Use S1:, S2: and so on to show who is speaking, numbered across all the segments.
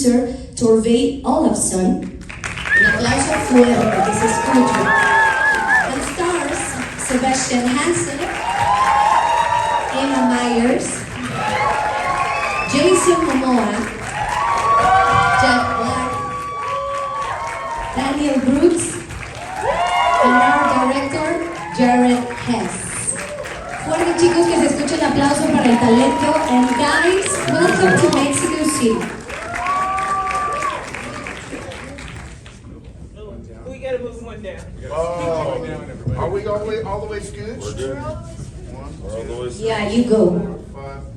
S1: producer Torvey Olafsson. Un aplauso fuerte que se escuche. And stars Sebastian Hansen, Emma Myers, Jason Momoa, Jack Black, Daniel Brooks, and our director, Jared Hess. Fuerte chicos, que se escuche un aplauso para el talento. And guys, welcome to Mexico City.
S2: We gotta move one down.
S3: Are we all the way scooched?
S4: We're good. We're all the way scooched.
S1: Yeah, you go.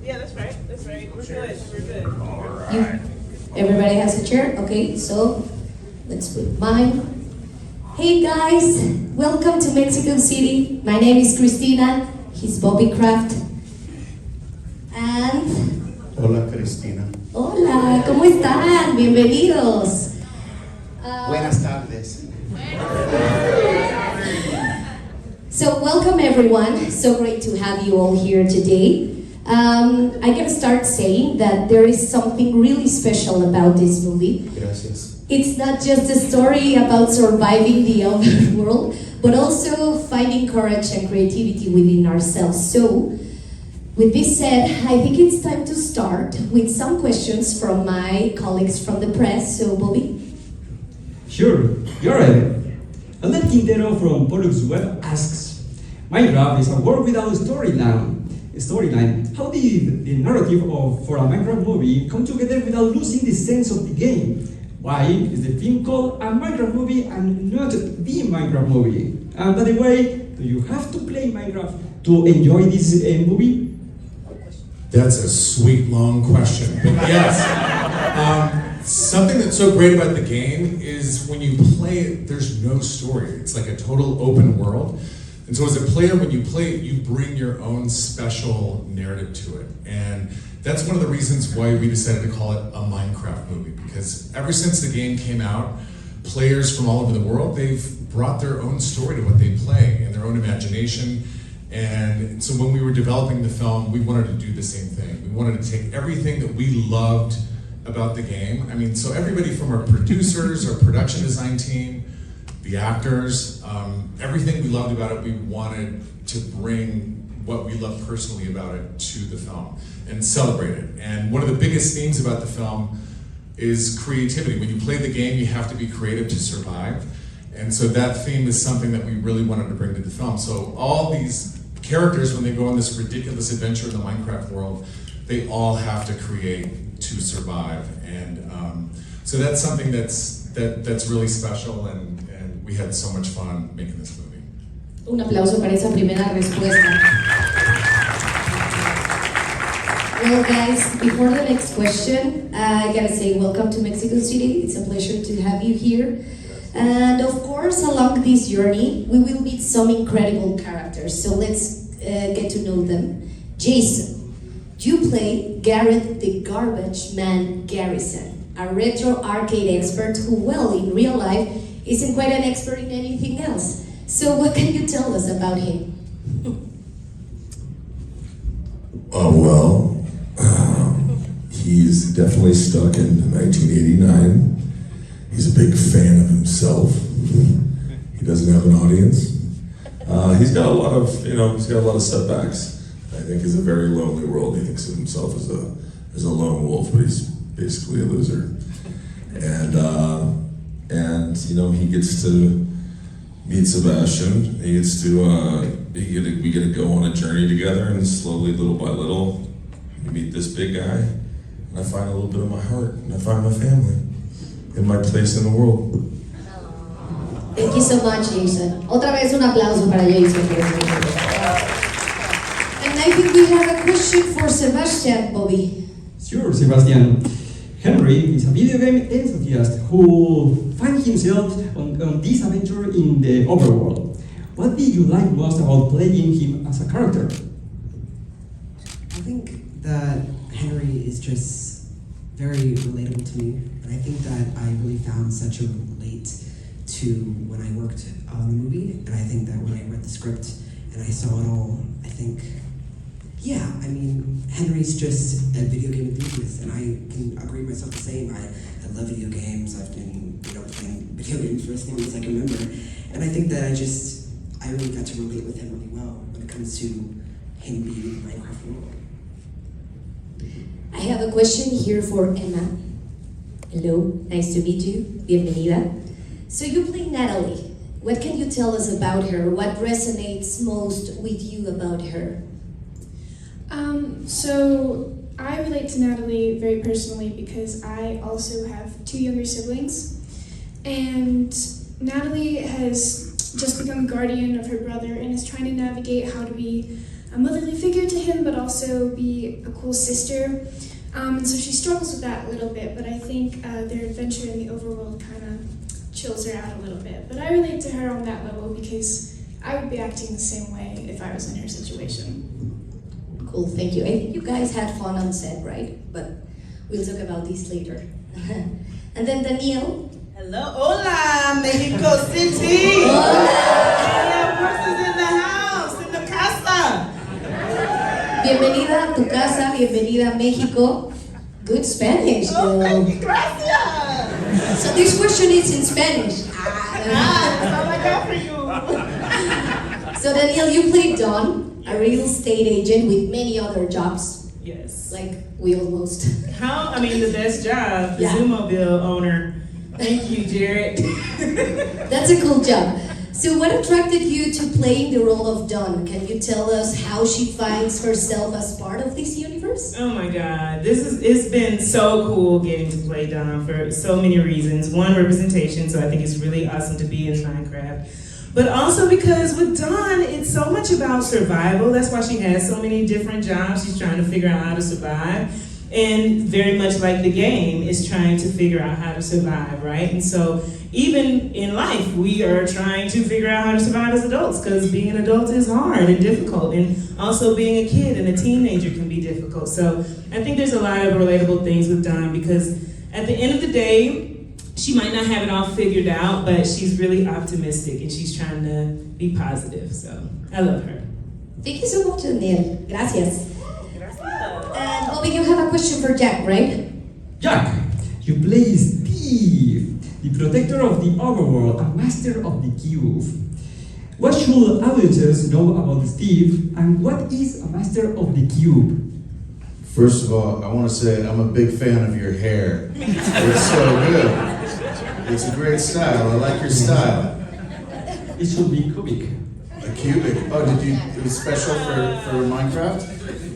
S2: Yeah, that's right. That's right. We're good. We're good.
S4: All right.
S1: Everybody has a chair? Okay, so let's put mine. Hey guys, welcome to Mexico City. My name is Cristina. He's Bobby Kraft. And
S3: Hola, Cristina.
S1: hola, ¿cómo están? Bienvenidos.
S3: Buenas tardes.
S1: So welcome everyone. So great to have you all here today. I'm gonna start saying that there is something really special about this movie.
S3: Gracias.
S1: It's not just a story about surviving the outer world, but also finding courage and creativity within ourselves. So, with this said, I think it's time to start with some questions from my colleagues from the press. So, Bobby?
S5: Sure, you're ready. Albert Quintero from Pollux Web asks, Minecraft is a world without a storyline. How did the narrative for a Minecraft movie come together without losing the sense of the game? Why is the film called a Minecraft movie and not the Minecraft movie? And by the way, do you have to play Minecraft to enjoy this movie?
S6: That's a sweet, long question. But yes, something that's so great about the game is when you play it, there's no story. It's like a total open world. And so as a player, when you play it, you bring your own special narrative to it. And that's one of the reasons why we decided to call it a Minecraft movie, because ever since the game came out, players from all over the world, they've brought their own story to what they play and their own imagination. And so when we were developing the film, we wanted to do the same thing. We wanted to take everything that we loved about the game. I mean, so everybody from our producers, our production design team, the actors, everything we loved about it, we wanted to bring what we love personally about it to the film and celebrate it. And one of the biggest themes about the film is creativity. When you play the game, you have to be creative to survive. And so that theme is something that we really wanted to bring to the film. So all these characters, when they go on this ridiculous adventure in the Minecraft world, they all have to create to survive. And so that's something that's really special, and we had so much fun making this movie.
S1: Un aplauso para esa primera respuesta. Well, guys, before the next question, I gotta say welcome to Mexico City. It's a pleasure to have you here. And of course, along this journey, we will meet some incredible characters. So let's get to know them. Jason, you play Garrett the Garbage Man Garrison, a retro arcade expert who, well, in real life, isn't quite an expert in anything else. So what can you tell us about him?
S7: He's definitely stuck in 1989. He's a big fan of himself. He doesn't have an audience. He's got a lot of setbacks. I think he's a very lonely world. He thinks of himself as a lone wolf, but he's basically a loser. And he gets to meet Sebastian. He gets to we get to go on a journey together, and slowly, little by little, you meet this big guy, and I find a little bit of my heart, and I find my family, and my place in the world.
S1: Thank you so much, Jason. Otra vez un aplauso para Jason. And I think we have a question for Sebastian, Bobby.
S5: Sure, Sebastian. Henry is a video game enthusiast who finds himself on this adventure in the overworld. What did you like most about playing him as a character?
S8: I think that Henry is just very relatable to me, and I think that I really found such a relate to when I worked on the movie, and I think that when I read the script and I saw it all, I think, yeah, I mean, Henry's just a video game enthusiast, and I can agree myself the same. I love video games. I've been, playing video games for as long as I can remember. And I think that I really got to relate with him really well when it comes to him being in the Minecraft world.
S1: I have a question here for Emma. Hello, nice to meet you. Bienvenida. So you play Natalie. What can you tell us about her? What resonates most with you about her?
S9: So I relate to Natalie very personally because I also have 2 younger siblings. And Natalie has just become guardian of her brother and is trying to navigate how to be a motherly figure to him, but also be a cool sister. And so she struggles with that a little bit, but I think their adventure in the overworld kind of chills her out a little bit. But I relate to her on that level because I would be acting the same way if I was in her situation.
S1: Cool, thank you. I think you guys had fun on set, right? But we'll talk about this later. And then Daniel.
S2: Hello, hola, Mexico City.
S1: Hola.
S2: Yeah, Bruce is in the house, in the casa.
S1: Bienvenida a tu casa, bienvenida a México. Good Spanish,
S2: Oh,
S1: girl.
S2: gracias.
S1: So this question is in Spanish.
S2: That's all I got for you.
S1: So Daniel, you played Don, a real estate agent with many other jobs.
S2: Yes.
S1: Like we almost.
S2: The best job, the
S1: Yeah.
S2: Zoomobile owner. Thank you, Jared.
S1: That's a cool job. So what attracted you to playing the role of Dawn? Can you tell us how she finds herself as part of this universe?
S2: Oh my God, it's been so cool getting to play Dawn for so many reasons. One, representation, so I think it's really awesome to be in Minecraft. But also because with Dawn, it's so much about survival. That's why she has so many different jobs. She's trying to figure out how to survive. And very much like the game, is trying to figure out how to survive, right? And so even in life, we are trying to figure out how to survive as adults because being an adult is hard and difficult. And also being a kid and a teenager can be difficult. So I think there's a lot of relatable things with Dawn because at the end of the day, she might not have it all figured out, but she's really optimistic and she's trying to be positive. So I love her.
S1: Thank you so much, Daniel. Gracias. And Bobby, you have a question for Jack, right?
S5: Jack, you play Steve, the protector of the overworld, a master of the cube. What should audiences know about Steve, and what is a master of the cube?
S3: First of all, I want to say I'm a big fan of your hair. It's so good. It's a great style. I like your style.
S5: It should be cubic.
S3: A cubic. Oh, it was special for Minecraft?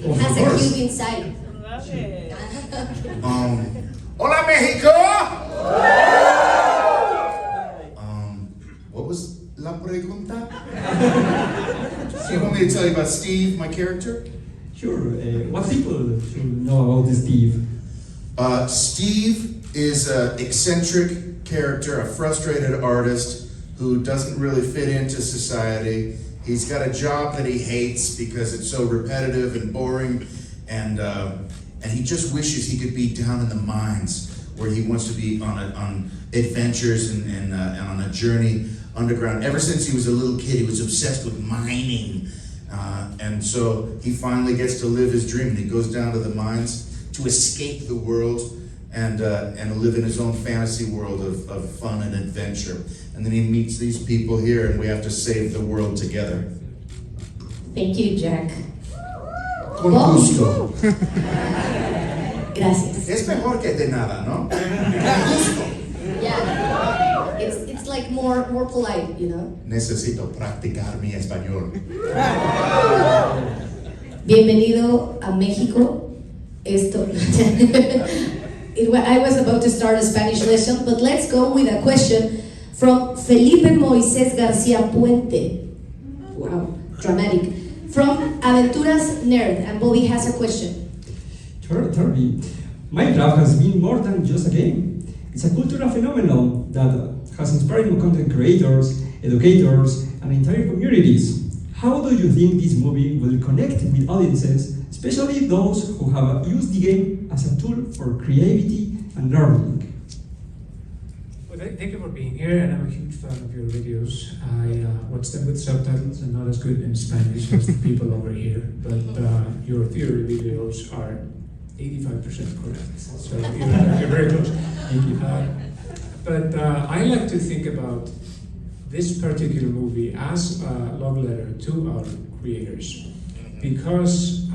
S1: It has a cube inside.
S2: Love it.
S3: Hola, Mexico! What was la pregunta? So you want me to tell you about Steve, my character?
S5: Sure. What people should know about Steve?
S3: Steve is an eccentric character, a frustrated artist who doesn't really fit into society. He's got a job that he hates because it's so repetitive and boring, and he just wishes he could be down in the mines where he wants to be on adventures and on a journey underground. Ever since he was a little kid, he was obsessed with mining, and so he finally gets to live his dream. And he goes down to the mines to escape the world and live in his own fantasy world of fun and adventure. And then he meets these people here, and we have to save the world together.
S1: Thank you, Jack.
S3: Con gusto.
S1: Gracias.
S3: Es mejor que de nada, ¿no? Con gusto.
S1: Yeah. It's like more polite, you know?
S3: Necesito practicar mi español.
S1: Bienvenido a México. I was about to start a Spanish lesson, but let's go with a question from Felipe Moisés García Puente. Wow, dramatic. From Aventuras Nerd, and Bobby has a question.
S5: Sure, Terry. Minecraft has been more than just a game. It's a cultural phenomenon that has inspired content creators, educators, and entire communities. How do you think this movie will connect with audiences, especially those who have used the game as a tool for creativity and learning?
S10: Well, thank you for being here, and I'm a huge fan of your videos. I watch them with subtitles and not as good in Spanish as the people over here, but your theory videos are 85% correct. So you're very close.
S5: Thank you.
S10: But I like to think about this particular movie as a love letter to our creators, because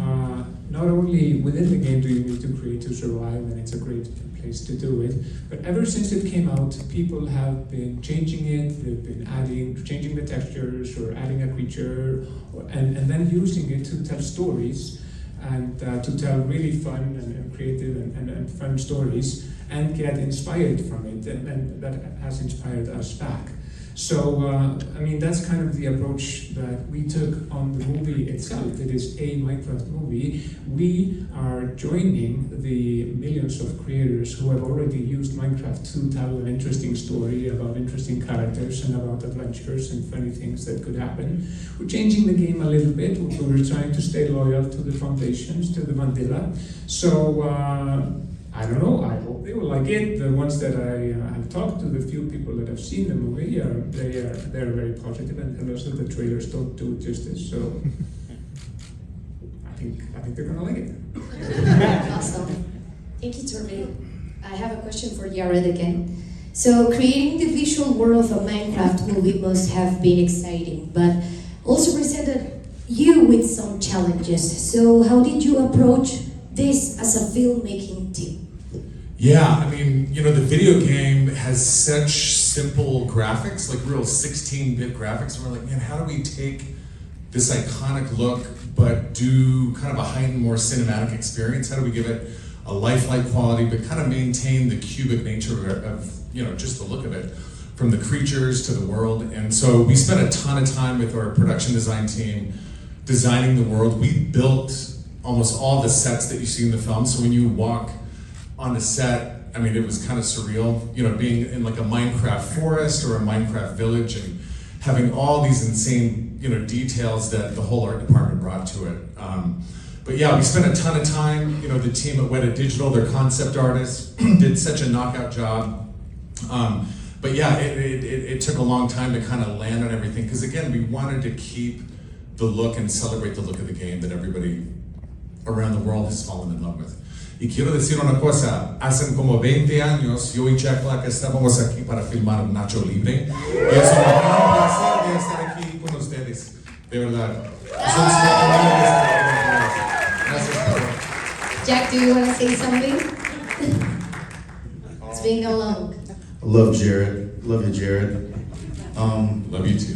S10: not only within the game do you need to create to survive, and it's a great place to do it, but ever since it came out, people have been changing it, they've been changing the textures, or adding a creature, and then using it to tell stories, and to tell really fun and creative and fun stories, and get inspired from it, and that has inspired us back. So, I mean, that's kind of the approach that we took on the movie itself. It is a Minecraft movie. We are joining the millions of creators who have already used Minecraft to tell an interesting story about interesting characters and about adventures and funny things that could happen. We're changing the game a little bit. We're trying to stay loyal to the foundations, to the vanilla. So, I don't know, I hope they will like it. The ones that I have talked to, the few people that have seen the movie, they're very positive, and tell us that the trailers don't do it justice. So I think they're gonna like it.
S1: Awesome. Thank you, Torvald. I have a question for Jared again. So creating the visual world of a Minecraft movie must have been exciting, but also presented you with some challenges. So how did you approach this as a filmmaking team?
S6: Yeah, I mean, you know, the video game has such simple graphics, like real 16-bit graphics, and we're like, man, how do we take this iconic look, but do kind of a heightened, more cinematic experience? How do we give it a lifelike quality, but kind of maintain the cubic nature of, you know, just the look of it, from the creatures to the world? And so we spent a ton of time with our production design team designing the world. We built almost all the sets that you see in the film. So when you walk on the set, I mean, it was kind of surreal, you know, being in like a Minecraft forest or a Minecraft village and having all these insane, you know, details that the whole art department brought to it. But yeah, we spent a ton of time, you know, the team at Weta Digital, their concept artists, did such a knockout job. But yeah, it took a long time to kind of land on everything, because again, we wanted to keep the look and celebrate the look of the game that everybody around the world has fallen in love with. Y quiero decir una cosa, hace como 20 años yo y Chakla que estábamos aquí para filmar Nacho Libre, y es un gran placer de estar aquí con ustedes, de verdad.
S1: Jack, do you want to say something? It's been a long.
S3: I love Jared. Love you, Jared.
S6: Love you too.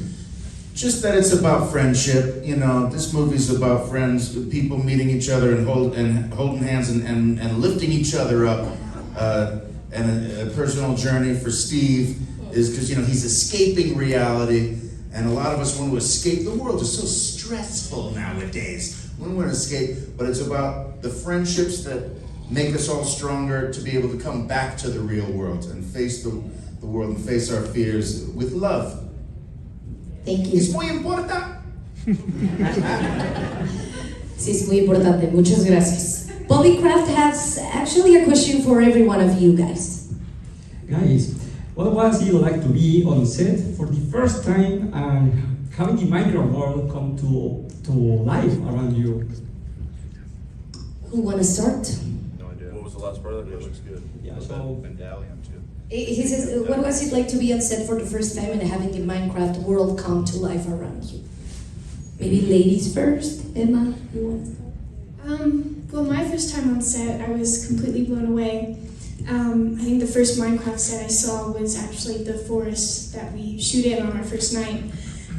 S3: Just that it's about friendship. You know, this movie's about friends, people meeting each other and holding hands and lifting each other up. And a personal journey for Steve is because, you know, he's escaping reality. And a lot of us want to escape. The world is so stressful nowadays. We want to escape, but it's about the friendships that make us all stronger to be able to come back to the real world and face the world and face our fears with love.
S1: Thank you.
S3: Es muy importante.
S1: Sí, es muy importante. Muchas gracias. Bobbycraft has actually a question for every one of you guys.
S5: Guys, what was it like to be on set for the first time and having the Minecraft world come to life around you?
S1: Who want to start?
S4: No idea. What was the last part of that? It looks good.
S5: Yeah, so
S4: Medallion too.
S1: He says, what was it like to be on set for the first time and having the Minecraft world come to life around you? Maybe ladies first. Emma, you want to start?
S9: Well, my first time on set, I was completely blown away. I think the first Minecraft set I saw was actually the forest that we shoot in on our first night.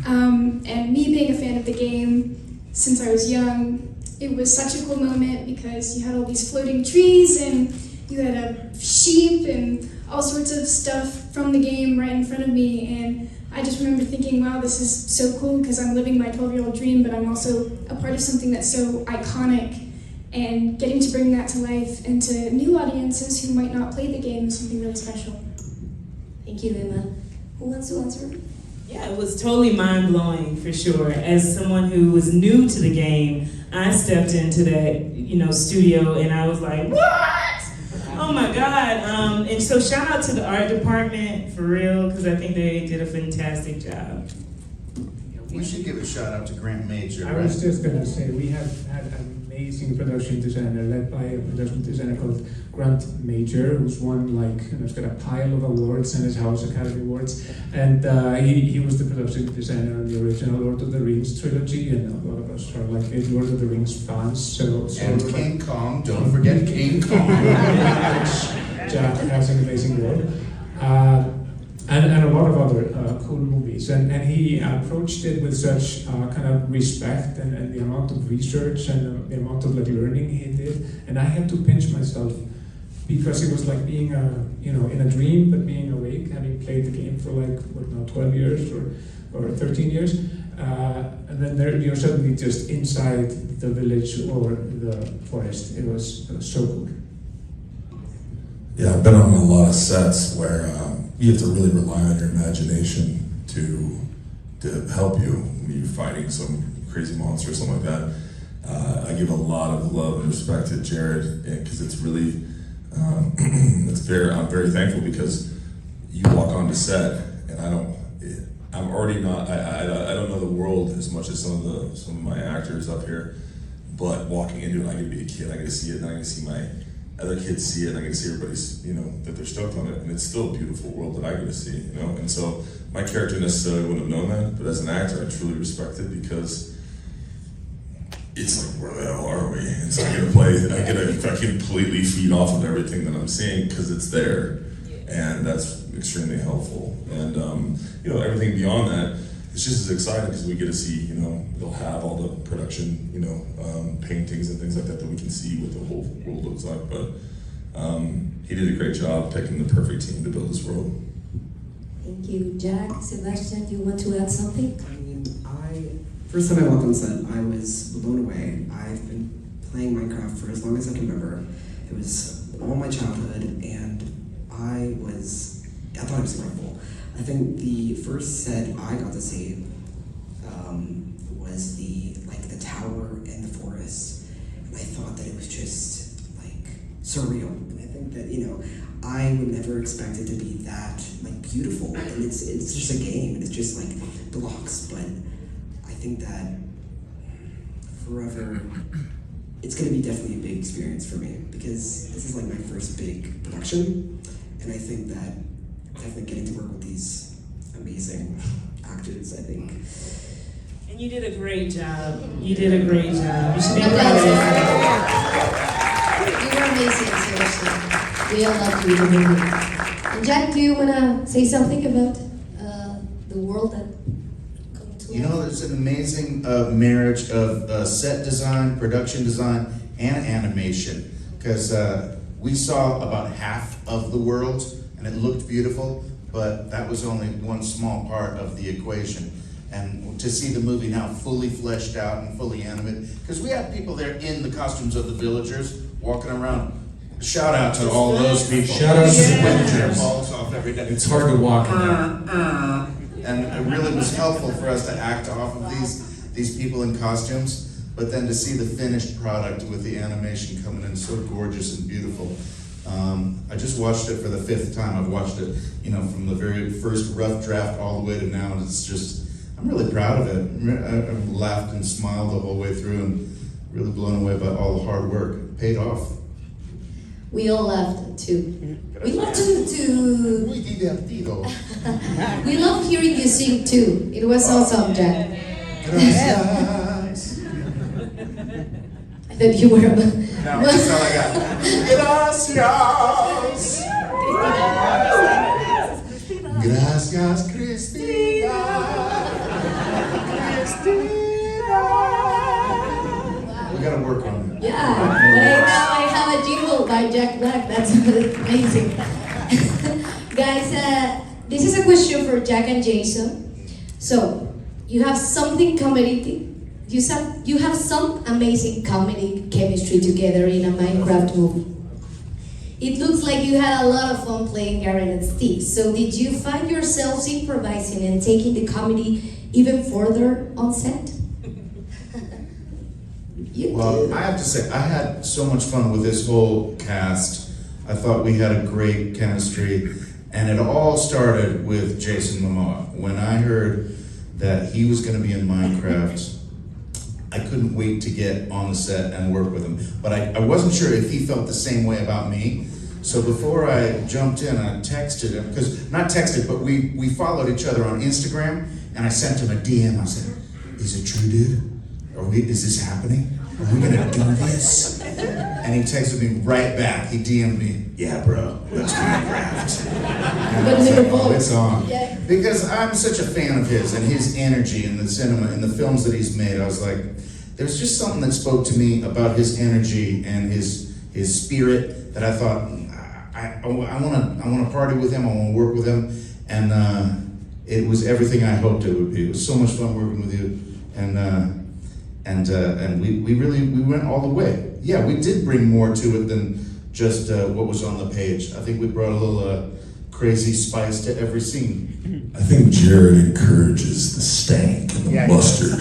S9: And me being a fan of the game since I was young, it was such a cool moment because you had all these floating trees and you had a sheep and all sorts of stuff from the game right in front of me. And I just remember thinking, wow, this is so cool because I'm living my 12-year-old dream, but I'm also a part of something that's so iconic. And getting to bring that to life and to new audiences who might not play the game is something really special.
S1: Thank you, Emma. Who wants to answer?
S2: Yeah, it was totally mind-blowing for sure. As someone who was new to the game, I stepped into that, you know, studio and I was like, what? Oh my God. And so shout out to the art department for real, because I think they did a fantastic job.
S3: We should give a shout out to Grant Major.
S10: I was just going to say, we have had amazing amazing production designer led by a production designer called Grant Major, who's won he's got a pile of awards in his house, Academy Awards, and he was the production designer on the original Lord of the Rings trilogy, and a lot of us are big Lord of the Rings fans. So
S3: and King Kong, don't forget King Kong.
S10: Jack has an amazing role. And a lot of other cool movies. And he approached it with such kind of respect and the amount of research and the amount of learning he did. And I had to pinch myself because it was like being in a dream, but being awake, having played the game for 12 years or 13 years. And then you're suddenly just inside the village or the forest. It was so cool.
S7: Yeah, I've been on a lot of sets where you have to really rely on your imagination to help you when you're fighting some crazy monster or something like that. I give a lot of love and respect to Jared because it's really, I'm very thankful because you walk onto set and I don't know the world as much as some of my actors up here, but walking into it, I get to be a kid, I get to see it, and I get to see my other kids see it, and I get to see everybody's, that they're stoked on it, and it's still a beautiful world that I get to see, and so my character necessarily wouldn't have known that, but as an actor, I truly respect it because it's like, where the hell are we? And so I get to completely feed off of everything that I'm seeing because it's there, and that's extremely helpful, and everything beyond that, it's just as exciting because we get to see, they'll have all the production, paintings and things like that we can see what the whole world looks like. But he did a great job picking the perfect team to build this world.
S1: Thank you. Jack, Sebastian, do you want to add something?
S8: First time I walked on set, I was blown away. I've been playing Minecraft for as long as I can remember. It was all my childhood, and I thought it was incredible. I think the first set I got to see was the tower in the forest, and I thought that it was just surreal. And I think that I would never expect it to be that beautiful. And it's just a game. It's just blocks, but I think that forever it's going to be definitely a big experience for me because this is my first big production, and I think that definitely getting to work with these amazing actors, I think.
S2: And you did a great job. You did a great job. You should be proud of yourself.
S1: You were amazing, seriously. We all loved you in the movie. And Jack, do you want to say something about the world that come to life?
S3: There's an amazing marriage of set design, production design, and animation. Because we saw about half of the world, and it looked beautiful, but that was only one small part of the equation. And to see the movie now fully fleshed out and fully animated, because we have people there in the costumes of the villagers walking around. Shout out to all those people.
S6: Shout out to the villagers.
S3: Balls off every day.
S6: It's hard to walk in there.
S3: And it really was helpful for us to act off of these people in costumes, but then to see the finished product with the animation coming in so gorgeous and beautiful. I just watched it for the 5th time. I've watched it, from the very first rough draft all the way to now, and it's just, I'm really proud of it. I've laughed and smiled the whole way through and really blown away by all the hard work. It paid off.
S1: We all laughed too. We love
S3: Muy divertido.
S1: We love hearing you sing too. It was awesome, Jack.
S3: Gracias.
S1: I thought you were.
S3: No, that's all I got. Gracias. Gracias, Cristina. We gotta work on it.
S1: Yeah, right now I have a jingle by Jack Black. That's amazing. Guys, this is a question for Jack and Jason. So, you have something comedy. You have some amazing comedy chemistry together in a Minecraft movie. It looks like you had a lot of fun playing Garen and Steve. So did you find yourselves improvising and taking the comedy even further on set?
S3: Well, I have to say, I had so much fun with this whole cast. I thought we had a great chemistry, and it all started with Jason Momoa. When I heard that he was going to be in Minecraft, I couldn't wait to get on the set and work with him. But I wasn't sure if he felt the same way about me. So before I jumped in, I texted him, because not texted, but we followed each other on Instagram, and I sent him a DM. I said, "Is it true, dude? Is this happening? Are we gonna do this?" And he texted me right back. He DM'd me, "Yeah, bro, let's Minecraft." And I was like, "Oh, it's on."
S1: Yeah.
S3: Because I'm such a fan of his and his energy in the cinema, in the films that he's made. I was like, there's just something that spoke to me about his energy and his spirit that I thought, I want to party with him. I want to work with him, and it was everything I hoped it would be. It was so much fun working with you, and we went all the way. Yeah, we did bring more to it than just what was on the page. I think we brought a little crazy spice to every scene.
S7: I think Jared encourages the stank and the mustard.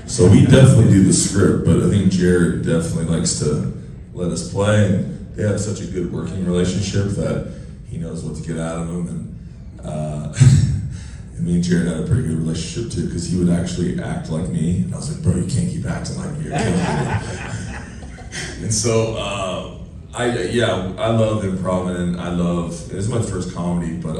S7: So we definitely do the script, but I think Jared definitely likes to let us play, and they have such a good working relationship that he knows what to get out of him. And me and Jared had a pretty good relationship too, because he would actually act like me, and I was like, "Bro, you can't keep acting like me, you're killing me." And so, I love improv, and it's my first comedy, but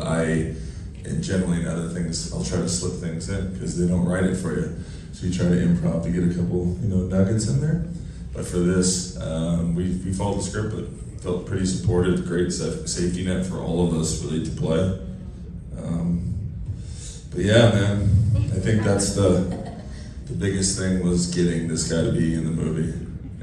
S7: and generally in other things, I'll try to slip things in, because they don't write it for you. So you try to improv to get a couple, nuggets in there. But for this, we followed the script, but felt pretty supported, great safety net for all of us really to play. But yeah, man, I think that's the biggest thing was getting this guy to be in the movie.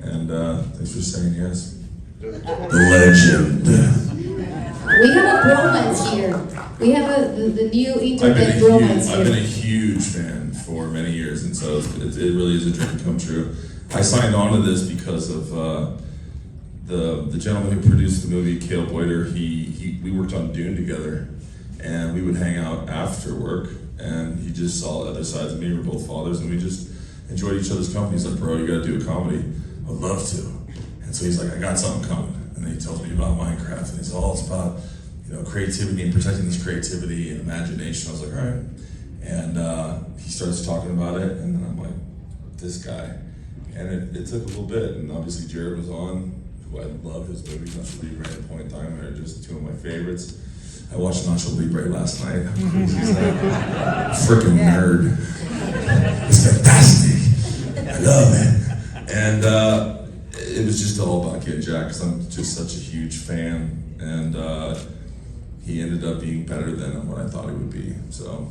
S7: And thanks for saying yes.
S3: The legend.
S1: We have a bromance here. We have the new internet bromance here.
S7: I've been a huge fan for many years, and so it really is a dream come true. I signed on to this because of the gentleman who produced the movie, Cale Boyder. We worked on Dune together, and we would hang out after work, and he just saw other sides of me. We're both fathers, and we just enjoyed each other's company. He's like, "Bro, you gotta do a comedy." "I would love to." And so he's like, "I got something coming." And then he tells me about Minecraft, and it's about creativity and protecting this creativity and imagination. I was like, all right. And he starts talking about it, and then I'm like, this guy. And it took a little bit, and obviously Jared was on, who I love his movies. Nacho Libre and Point in Time are just two of my favorites. I watched Nacho Libre last night. He's like a freaking nerd. It's fantastic. I love it. And it was just all about getting Jack, because I'm just such a huge fan. And he ended up being better than what I thought he would be. So.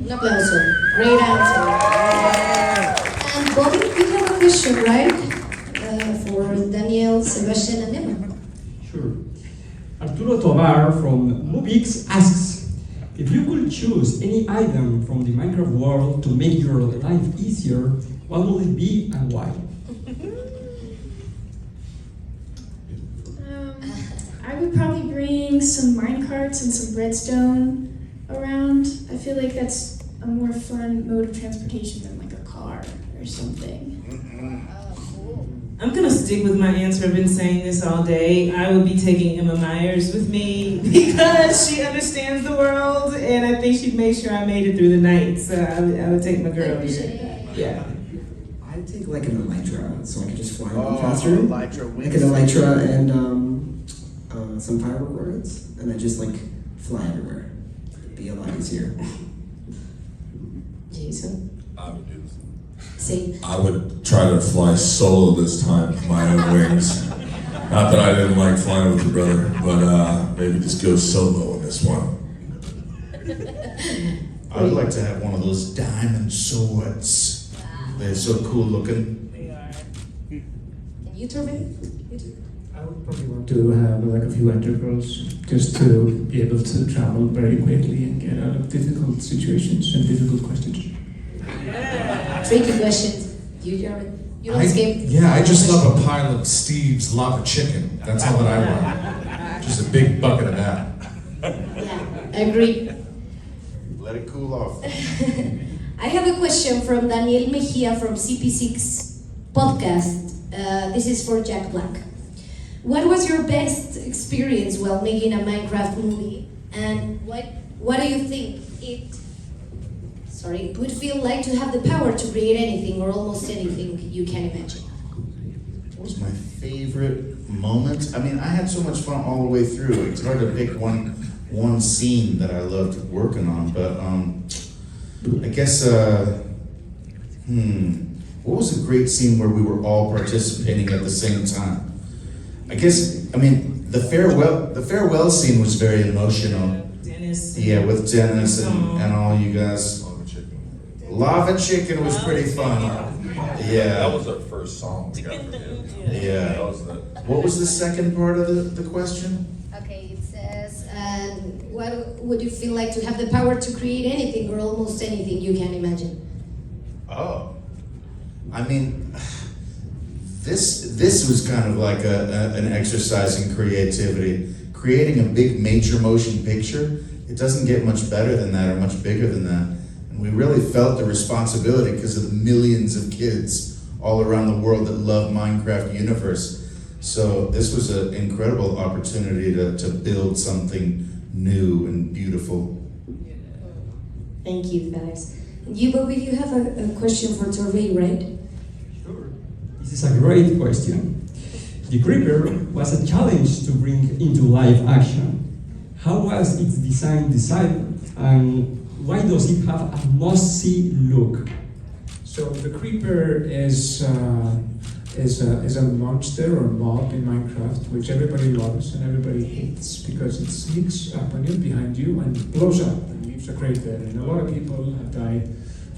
S1: Un aplauso. Great answer. And Bobby, you have a question, right? For Daniel, Sebastian, and Emma.
S5: Sure. Arturo Tovar from Movix asks, if you could choose any item from the Minecraft world to make your life easier, what will it be and why?
S9: I would probably bring some minecarts and some redstone around. I feel like that's a more fun mode of transportation than like a car or something.
S2: I'm gonna stick with my answer. I've been saying this all day. I would be taking Emma Myers with me because she understands the world, and I think she'd make sure I made it through the night. So I would take my girl here. Yeah.
S8: I'd take like an elytra, so I could just fly a little faster. Like an
S3: Elytra.
S8: elytra and some firework rockets, and I just like fly everywhere. Be a lot easier.
S1: Jason.
S7: I would do this.
S1: Same.
S7: I would try to fly solo this time with my own wings. Not that I didn't like flying with your brother, but maybe just go solo in this one.
S3: I would like to have one of those diamond swords. They're so cool looking.
S1: They are. And you, Torben?
S10: I would probably want to have like a few enterprise just to be able to travel very quickly and get out of difficult situations and difficult questions.
S1: Tricky questions. You, Jared? You don't escape.
S6: Yeah, I just love a pile of Steve's lava chicken. That's all that I want. Just a big bucket of that.
S1: Yeah, I agree.
S3: Let it cool off.
S1: I have a question from Daniel Mejia from CP6 podcast. This is for Jack Black. What was your best experience while making a Minecraft movie, and what do you think it sorry, would feel like to have the power to create anything or almost anything you can imagine?
S3: What was my favorite moment? I mean, I had so much fun all the way through. It's hard to pick one scene that I loved working on, but I guess what was a great scene where we were all participating at the same time? I mean, the farewell scene was very emotional.
S2: Dennis.
S3: Yeah, with Dennis and all you guys. Lava Chicken was pretty fun. Yeah.
S4: That was our first song we got from you.
S3: Yeah.
S4: That was the.
S3: What was the second part of the question?
S1: Okay, it says, what would you feel like to have the power to create anything or almost anything you can imagine?
S3: Oh, I mean, this was kind of like an exercise in creativity. Creating a big major motion picture, it doesn't get much better than that or much bigger than that. And we really felt the responsibility because of the millions of kids all around the world that love Minecraft universe. So this was an incredible opportunity to build something new and beautiful.
S1: Thank you, guys. You, Bobby, you have a question for Torvey, right?
S5: Sure. This is a great question. The Creeper was a challenge to bring into live action. How was its design decided, and why does it have a must-see look?
S10: So the creeper is a monster or mob in Minecraft, which everybody loves and everybody hates because it sneaks up on you behind you and blows up and leaves a crater. And a lot of people have died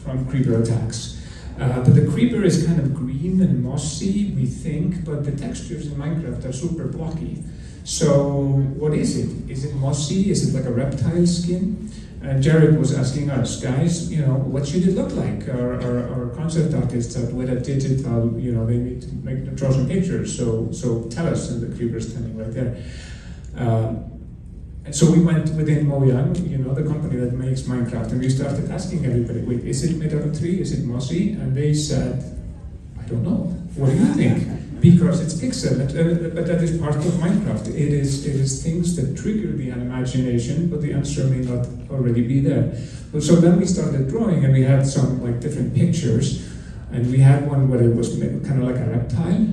S10: from creeper attacks. But the creeper is kind of green and mossy, we think, but the textures in Minecraft are super blocky. So what is it? Is it mossy? Is it like a reptile skin? And Jared was asking us, guys, what should it look like? Our concept artists that with a digital, they need to draw some pictures. So tell us, and the creeper's standing right there. And so we went within Mojang, the company that makes Minecraft, and we started asking everybody, wait, is it made out of tree? Is it mossy? And they said, I don't know. What do you think? Because it's pixel, but that is part of Minecraft. It is things that trigger the imagination, but the answer may not already be there. But so then we started drawing, and we had some different pictures, and we had one where it was kind of like a reptile,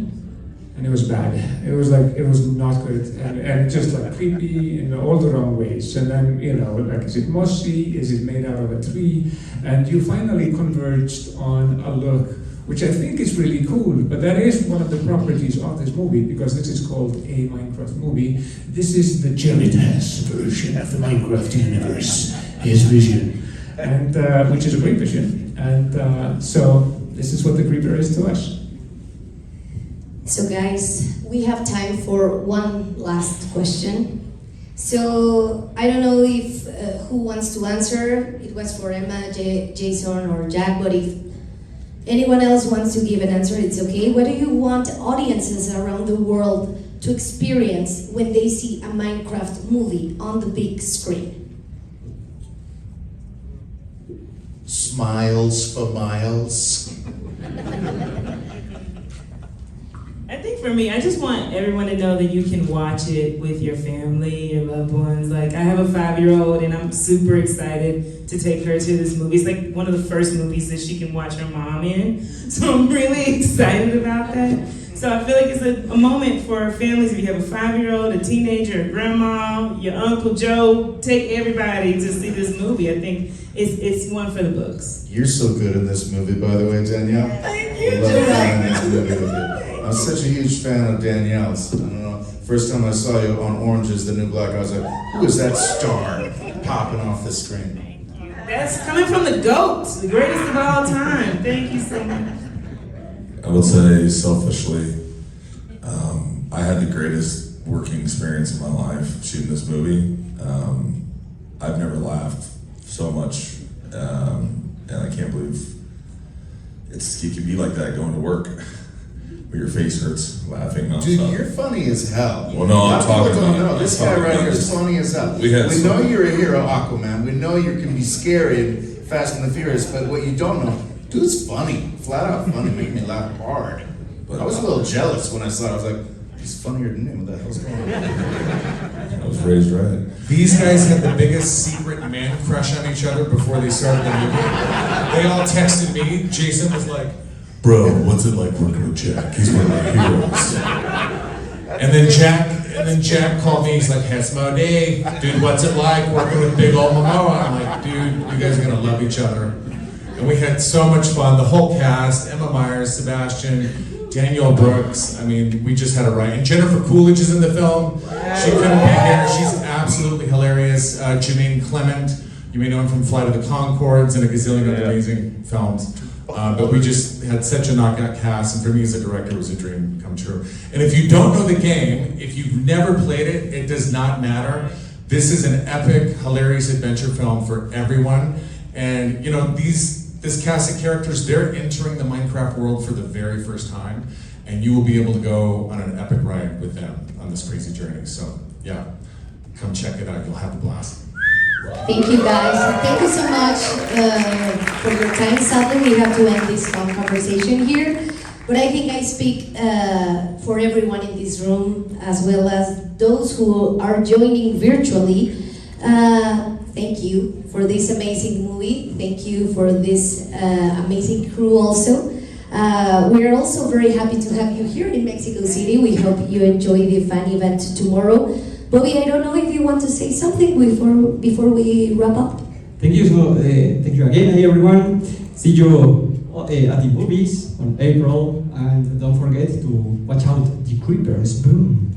S10: and it was bad. It was not good, and just creepy in all the wrong ways. And then is it mossy? Is it made out of a tree? And you finally converged on a look which I think is really cool, but that is one of the properties of this movie, because this is called a Minecraft movie. This is the Jared Hess version of the Minecraft universe, his vision, and which is a great vision. And so this is what the creeper is to us.
S1: So guys, we have time for one last question. So I don't know if who wants to answer. It was for Emma, Jason, or Jack, but if anyone else wants to give an answer, it's okay. What do you want audiences around the world to experience when they see a Minecraft movie on the big screen?
S3: Smiles for miles.
S2: I think for me, I just want everyone to know that you can watch it with your family, your loved ones. Like, I have a 5-year-old, and I'm super excited to take her to this movie. It's like one of the first movies that she can watch her mom in. So I'm really excited about that. So I feel like it's a moment for families. If you have a 5-year-old, a teenager, a grandma, your Uncle Joe, take everybody to see this movie. I think it's one for the books.
S3: You're so good in this movie, by the way, Danielle.
S2: Thank you,
S3: I love being in this movie with you. I'm such a huge fan of Danielle's. I don't know. First time I saw you on Orange is the New Black, I was like, who is that star popping off the screen?
S2: That's coming from the GOAT, the greatest of all time. Thank you so much.
S7: I would say selfishly, I had the greatest working experience of my life shooting this movie. I've never laughed so much, and I can't believe it can be like that going to work. Where your face hurts laughing nonstop.
S3: Dude, you're funny as hell.
S7: Well, no, I'm talking about.
S3: No, this guy right here is funny as hell. We know you're a hero, Aquaman. We know you can be scary and Fast and the Furious, but what you don't know, dude's funny. Flat out funny, make me laugh hard. But I was a little jealous when I saw it. I was like, He's funnier than him. What the hell's going on?
S7: I was raised right.
S6: These guys had the biggest secret man crush on each other before they started the movie. They all texted me. Jason was like,
S7: Bro, what's it like working with Jack? He's one of my heroes.
S6: and then Jack called me. He's like, Hesmo Dave, dude, what's it like working with big old Momoa? I'm like, dude, you guys are gonna love each other. And we had so much fun. The whole cast: Emma Myers, Sebastian, Danielle Brooks. I mean, we just had a riot. And Jennifer Coolidge is in the film. She couldn't be here. She's absolutely hilarious. Jermaine Clement, you may know him from Flight of the Conchords and a gazillion other amazing films. But we just had such a knockout cast, and for me as a director, it was a dream come true. And if you don't know the game, if you've never played it, it does not matter. This is an epic, hilarious adventure film for everyone. And you know, this cast of characters, they're entering the Minecraft world for the very first time, and you will be able to go on an epic ride with them on this crazy journey. So yeah, come check it out. You'll have a blast.
S1: Thank you guys. Thank you so much for your time. Sadly, we have to end this fun conversation here. But I think I speak for everyone in this room, as well as those who are joining virtually. Thank you for this amazing movie. Thank you for this amazing crew also. We are also very happy to have you here in Mexico City. We hope you enjoy the fun event tomorrow. Bobby, I don't know if you want to say something before we wrap up.
S5: Thank you, thank you again, everyone. See you at the movies on April, and don't forget to watch out the creepers. Boom.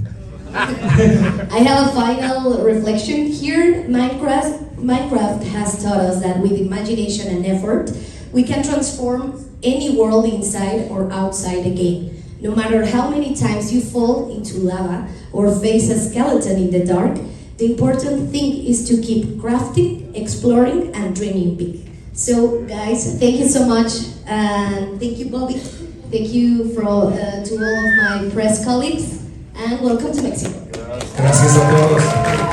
S1: I have a final reflection here. Minecraft has taught us that with imagination and effort, we can transform any world inside or outside the game. No matter how many times you fall into lava or face a skeleton in the dark, the important thing is to keep crafting, exploring, and dreaming big. So, guys, thank you so much, and thank you, Bobby. Thank you to all of my press colleagues, and welcome to Mexico.
S6: Gracias a todos.